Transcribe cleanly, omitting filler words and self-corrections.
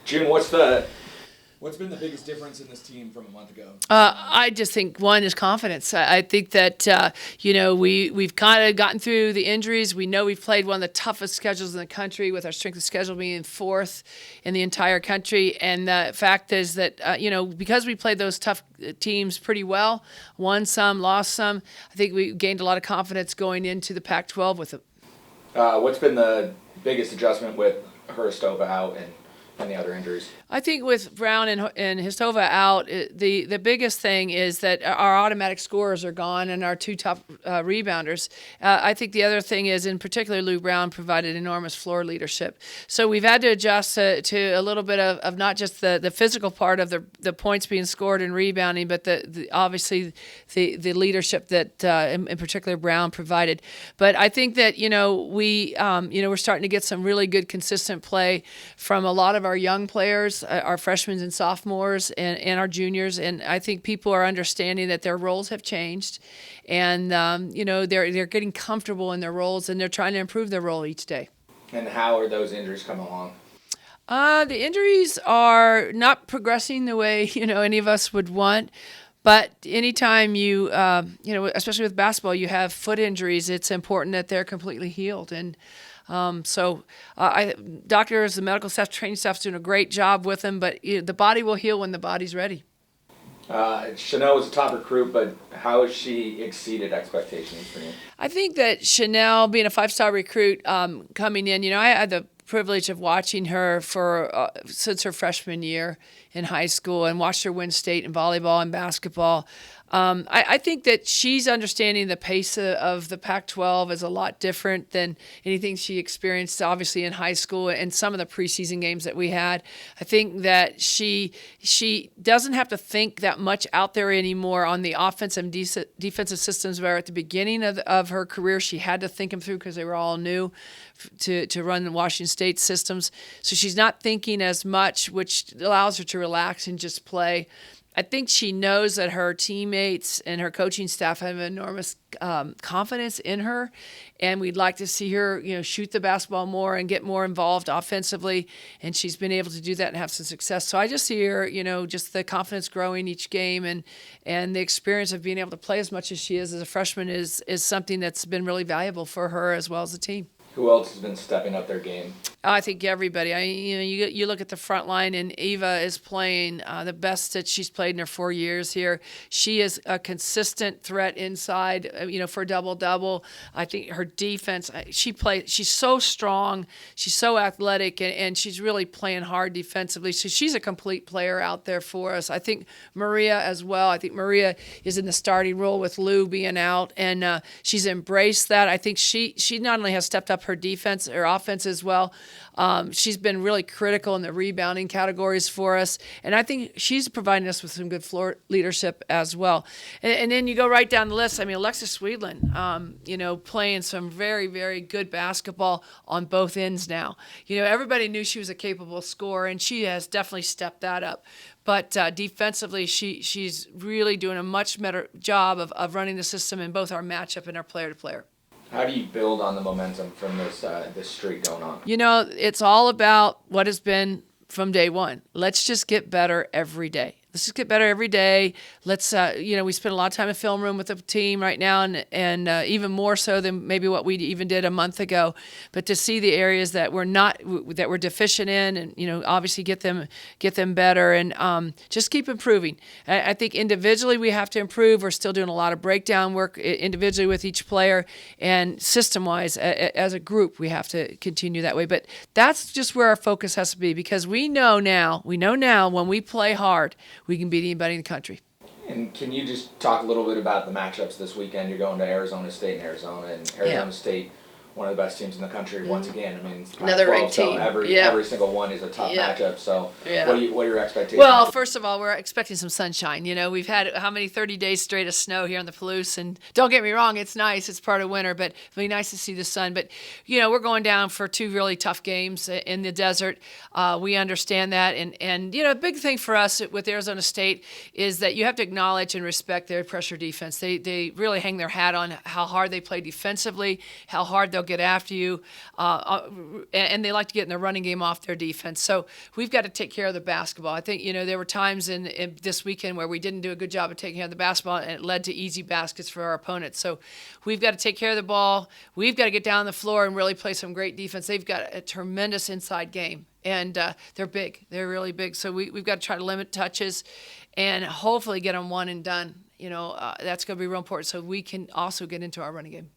June, what's been the biggest difference in this team from a month ago? I just think one is confidence. I think that we've kind of gotten through the injuries. We know we've played one of the toughest schedules in the country, with our strength of schedule being fourth in the entire country. And the fact is that because we played those tough teams pretty well, won some, lost some, I think we gained a lot of confidence going into the Pac-12 with them. What's been the biggest adjustment with Hurstova out and the other injuries? I think with Brown and Histova out, the biggest thing is that our automatic scorers are gone and our two top rebounders. I think the other thing is, in particular, Lou Brown provided enormous floor leadership. So we've had to adjust to a little bit of not just the physical part of the points being scored and rebounding, but obviously the leadership that in particular Brown provided. But I think that we're starting to get some really good consistent play from a lot of our young players, our freshmen and sophomores, and our juniors. And I think people are understanding that their roles have changed, and they're getting comfortable in their roles, and they're trying to improve their role each day. And how are those injuries coming along? The injuries are not progressing the way any of us would want. But anytime you especially with basketball, you have foot injuries, it's important that they're completely healed. And doctors, the medical staff, training staff's doing a great job with them, but the body will heal when the body's ready. Chanelle was a top recruit, but how has she exceeded expectations for you? I think that Chanelle, being a 5-star recruit, coming in, I had the privilege of watching her since her freshman year in high school, and watched her win state in volleyball and basketball. I think that she's understanding the pace of the Pac-12 is a lot different than anything she experienced, obviously, in high school and some of the preseason games that we had. I think that she doesn't have to think that much out there anymore on the offensive and defensive systems, where at the beginning of her career she had to think them through because they were all new to run the Washington State systems. So she's not thinking as much, which allows her to relax and just play. I think she knows that her teammates and her coaching staff have enormous confidence in her, and we'd like to see her, shoot the basketball more and get more involved offensively. And she's been able to do that and have some success. So I just see her, just the confidence growing each game, and the experience of being able to play as much as she is as a freshman is something that's been really valuable for her as well as the team. Who else has been stepping up their game? I think everybody. You look at the front line, and Eva is playing the best that she's played in her 4 years here. She is a consistent threat inside, for a double-double. I think her defense, she's so strong, she's so athletic, and she's really playing hard defensively. So she's a complete player out there for us. I think Maria as well. I think Maria is in the starting role with Lou being out, and she's embraced that. I think she not only has stepped up her defense, her offense as well. She's been really critical in the rebounding categories for us, and I think she's providing us with some good floor leadership as well. And then you go right down the list. I mean, Alexis Sweedland, playing some very, very good basketball on both ends now. Everybody knew she was a capable scorer, and she has definitely stepped that up. But defensively, she's really doing a much better job of running the system in both our matchup and our player-to-player. How do you build on the momentum from this streak going on? It's all about what has been from day one. Let's just get better every day. Let's just get better every day. Let's, we spend a lot of time in film room with the team right now, and even more so than maybe what we even did a month ago. But to see the areas that we're deficient in, and obviously get them better, and just keep improving. I think individually we have to improve. We're still doing a lot of breakdown work individually with each player, and system-wise as a group we have to continue that way. But that's just where our focus has to be, because we know now when we play hard, we can beat anybody in the country. And can you just talk a little bit about the matchups this weekend? You're going to Arizona State, and Arizona State, one of the best teams in the country once again. I mean, another ranked team. Every single one is a tough matchup. So, what are your expectations? Well, first of all, we're expecting some sunshine. We've had 30 days straight of snow here on the Palouse, and don't get me wrong, it's nice. It's part of winter, but it'll be nice to see the sun. But we're going down for 2 really tough games in the desert. We understand that, and a big thing for us with Arizona State is that you have to acknowledge and respect their pressure defense. They really hang their hat on how hard they play defensively, how hard they'll get after you, and they like to get in their running game off their defense. So we've got to take care of the basketball. I think, there were times in this weekend where we didn't do a good job of taking care of the basketball, and it led to easy baskets for our opponents. So we've got to take care of the ball. We've got to get down the floor and really play some great defense. They've got a tremendous inside game. And they're big. They're really big. So we've got to try to limit touches and hopefully get them one and done. That's going to be real important so we can also get into our running game.